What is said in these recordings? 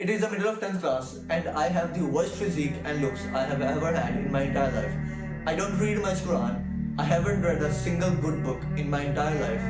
It is the middle of 10th class and I have the worst physique and looks I have ever had in my entire life. I don't read much Quran. I haven't read a single good book in my entire life.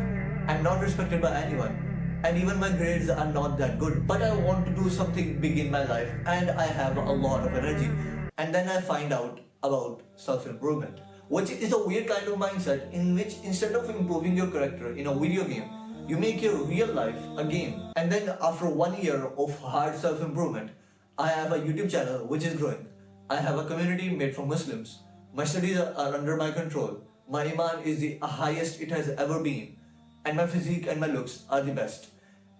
I'm not respected by anyone. And even my grades are not that good. But I want to do something big in my life and I have a lot of energy. And then I find out about self-improvement, which is a weird kind of mindset in which instead of improving your character in a video game, you make your real life a game. And then after 1 year of hard self-improvement, I have a YouTube channel which is growing. I have a community made from Muslims. My studies are under my control. My Iman is the highest it has ever been. And my physique and my looks are the best.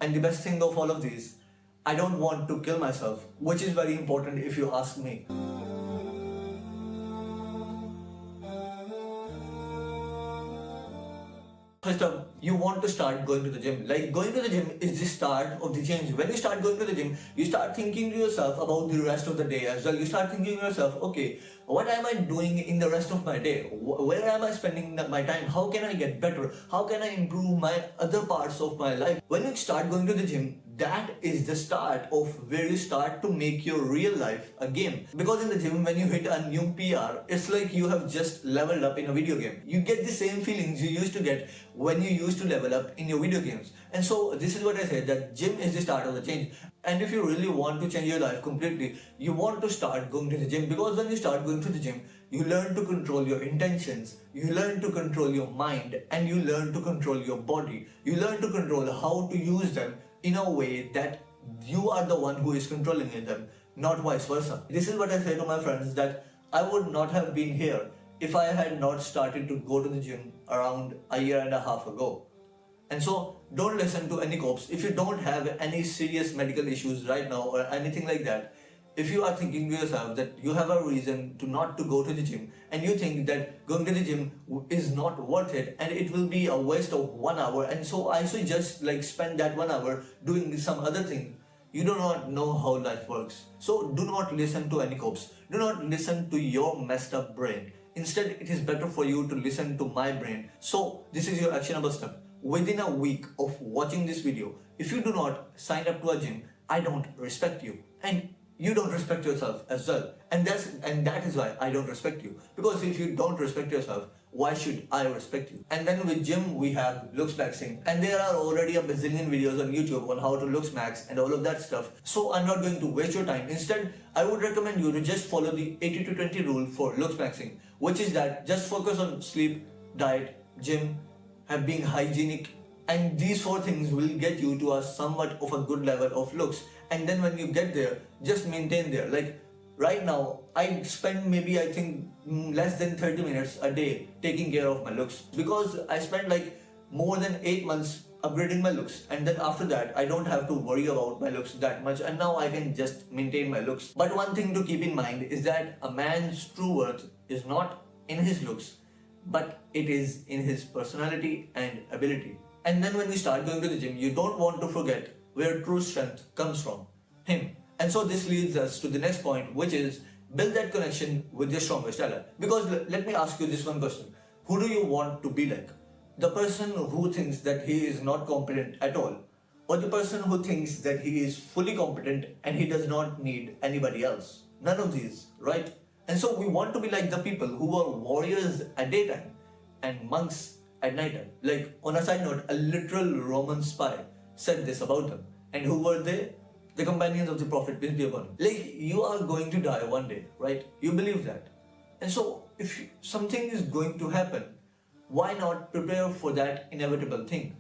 And the best thing of all of these, I don't want to kill myself, which is very important if you ask me. First up, you want to start going to the gym. Like, going to the gym is the start of the change. When you start going to the gym, you start thinking to yourself about the rest of the day as well. You start thinking to yourself, okay, what am I doing in the rest of my day? Where am I spending my time? How can I get better? How can I improve my other parts of my life? When you start going to the gym, that is the start of where you start to make your real life a game. Because in the gym, when you hit a new PR, it's like you have just leveled up in a video game. You get the same feelings you used to get when you used to level up in your video games. And so this is what I said, that gym is the start of the change. And if you really want to change your life completely, you want to start going to the gym, because when you start going to the gym, you learn to control your intentions, you learn to control your mind, and you learn to control your body. You learn to control how to use them in a way that you are the one who is controlling them, not vice versa. This is what I say to my friends, that I would not have been here if I had not started to go to the gym around a year and a half ago. And so don't listen to any cops. If you don't have any serious medical issues right now or anything like that, if you are thinking to yourself that you have a reason to not to go to the gym, and you think that going to the gym is not worth it and it will be a waste of 1 hour, and so I should just like spend that 1 hour doing some other thing, you do not know how life works. So do not listen to any cops. Do not listen to your messed up brain. Instead, it is better for you to listen to my brain. So this is your actionable step. Within a week of watching this video, if you do not sign up to a gym, I don't respect you. And you don't respect yourself as well. And that is why I don't respect you. Because if you don't respect yourself, why should I respect you? And then with gym, we have Looksmaxxing. And there are already a bazillion videos on YouTube on how to Looksmax and all of that stuff. So I'm not going to waste your time. Instead, I would recommend you to just follow the 80 to 20 rule for Looksmaxxing, which is that just focus on sleep, diet, gym, and being hygienic. And these 4 things will get you to a somewhat of a good level of looks. And then when you get there, just maintain there. Like right now, I spend maybe I think less than 30 minutes a day taking care of my looks, because I spent like more than 8 months upgrading my looks, and then after that I don't have to worry about my looks that much, and now I can just maintain my looks. But one thing to keep in mind is that a man's true worth is not in his looks, but it is in his personality and ability. And then when we start going to the gym, you don't want to forget where true strength comes from, him. And so this leads us to the next point, which is build that connection with your strongest ally. Because let me ask you this one question. Who do you want to be like? The person who thinks that he is not competent at all, or the person who thinks that he is fully competent and he does not need anybody else? None of these, right? And so we want to be like the people who are warriors at daytime and monks at nighttime. Like, on a side note, a literal Roman spy said this about them. And who were they? The companions of the Prophet, peace be upon him. Like, you are going to die one day, right? You believe that. And so, if something is going to happen, why not prepare for that inevitable thing?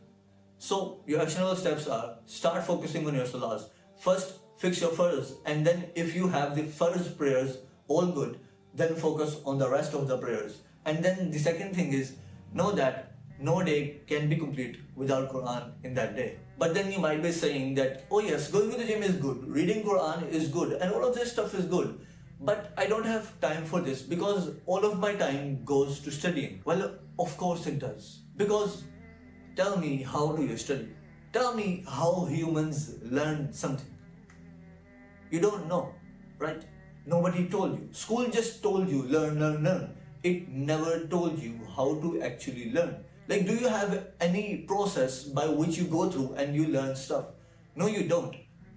So, your actionable steps are: start focusing on your salahs. First, fix your farz, and then if you have the farz prayers all good, then focus on the rest of the prayers. And then the second thing is, know that no day can be complete without Quran in that day. But then you might be saying that, oh yes, going to the gym is good, reading Quran is good, and all of this stuff is good. But I don't have time for this because all of my time goes to studying. Well, of course it does. Because tell me, how do you study? Tell me how humans learn something. You don't know, right? Nobody told you. School just told you, learn, learn, learn. It never told you how to actually learn. Like, do you have any process by which you go through and you learn stuff? No, you don't.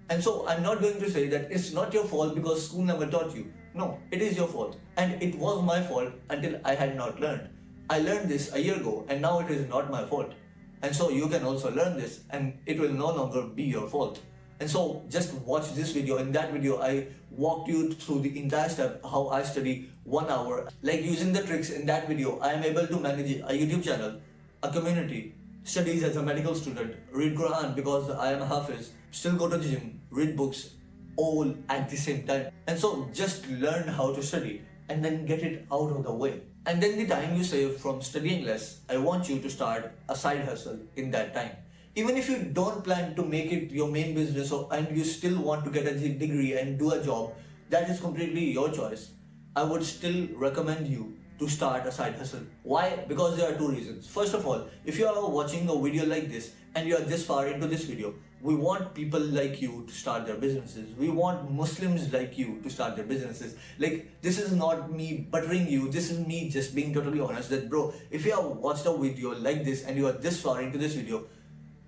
And so I'm not going to say that it's not your fault because school never taught you. No, it is your fault. And it was my fault until I had not learned. I learned this a year ago and now it is not my fault. And so you can also learn this and it will no longer be your fault. And so just watch this video. In that video, I walked you through the entire step how I study 1 hour. Like using the tricks in that video, I am able to manage a YouTube channel, a community, studies as a medical student, read Quran because I am a Hafiz, still go to the gym, read books, all at the same time. And so just learn how to study and then get it out of the way. And then the time you save from studying less, I want you to start a side hustle in that time. Even if you don't plan to make it your main business and you still want to get a degree and do a job, that is completely your choice. I would still recommend you to start a side hustle. Why? Because there are two reasons. First of all, if you are watching a video like this and you are this far into this video, we want people like you to start their businesses. We want Muslims like you to start their businesses. Like, this is not me buttering you. This is me just being totally honest that, bro, if you have watched a video like this and you are this far into this video,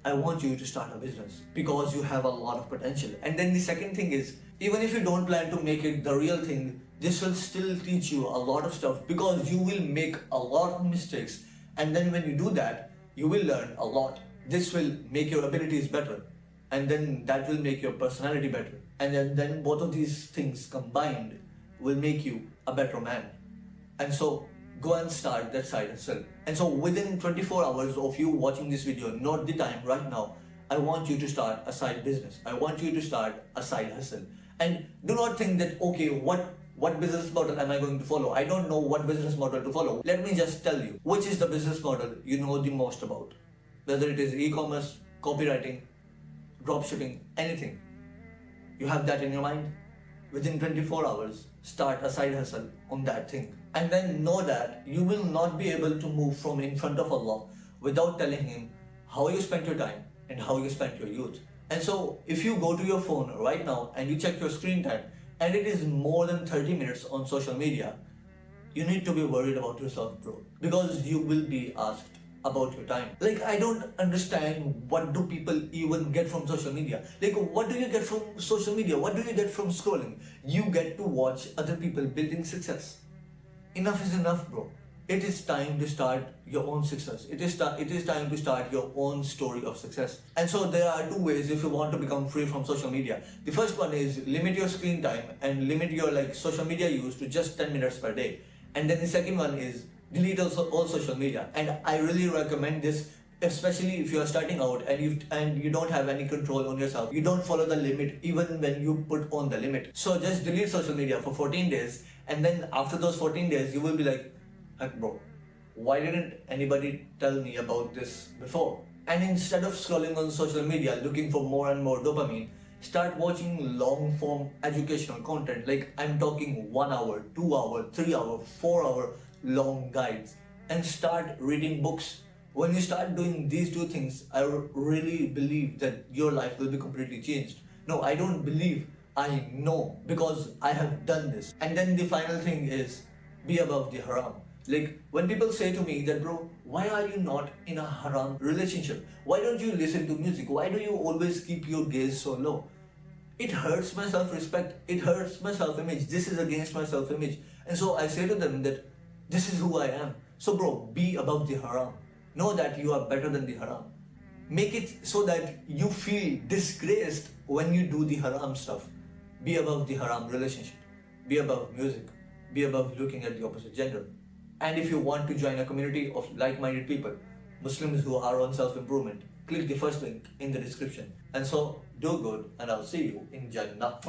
I want you to start a business because you have a lot of potential. And then the second thing is, even if you don't plan to make it the real thing, this will still teach you a lot of stuff because you will make a lot of mistakes. And then when you do that, you will learn a lot. This will make your abilities better. And then that will make your personality better. And then both of these things combined will make you a better man. And so go and start that side hustle. And so within 24 hours of you watching this video, not the time right now, I want you to start a side business. I want you to start a side hustle. And do not think that, okay, what business model am I going to follow? I don't know what business model to follow. Let me just tell you, which is the business model you know the most about. Whether it is e-commerce, copywriting, dropshipping, anything. You have that in your mind? Within 24 hours, start a side hustle on that thing. And then know that you will not be able to move from in front of Allah without telling Him how you spent your time and how you spent your youth. And so if you go to your phone right now and you check your screen time and it is more than 30 minutes on social media, you need to be worried about yourself, bro. Because you will be asked about your time. Like, I don't understand what do people even get from social media. Like, what do you get from social media? What do you get from scrolling? You get to watch other people building success. Enough is enough, bro. It is time to start your own success. It is time to start your own story of success. And so there are two ways if you want to become free from social media. The first one is limit your screen time and limit your social media use to just 10 minutes per day. And then the second one is delete all social media. And I really recommend this, especially if you are starting out and you don't have any control on yourself. You don't follow the limit even when you put on the limit. So just delete social media for 14 days. And then after those 14 days, you will be like, bro, why didn't anybody tell me about this before? And instead of scrolling on social media looking for more and more dopamine, start watching long form educational content. Like, I'm talking 1 hour, 2 hour, 3 hour, 4 hour long guides, and start reading books. When you start doing these two things, I really believe that your life will be completely changed. No, I don't believe, I know, because I have done this. And then the final thing is, be above the haram. Like, when people say to me that, bro, why are you not in a haram relationship? Why don't you listen to music? Why do you always keep your gaze so low? It hurts my self-respect. It hurts my self-image. This is against my self-image. And so I say to them that this is who I am. So bro, be above the haram. Know that you are better than the haram. Make it so that you feel disgraced when you do the haram stuff. Be above the haram relationship. Be above music. Be above looking at the opposite gender. And if you want to join a community of like-minded people, Muslims who are on self-improvement, click the first link in the description. And so, do good and I'll see you in Jannah.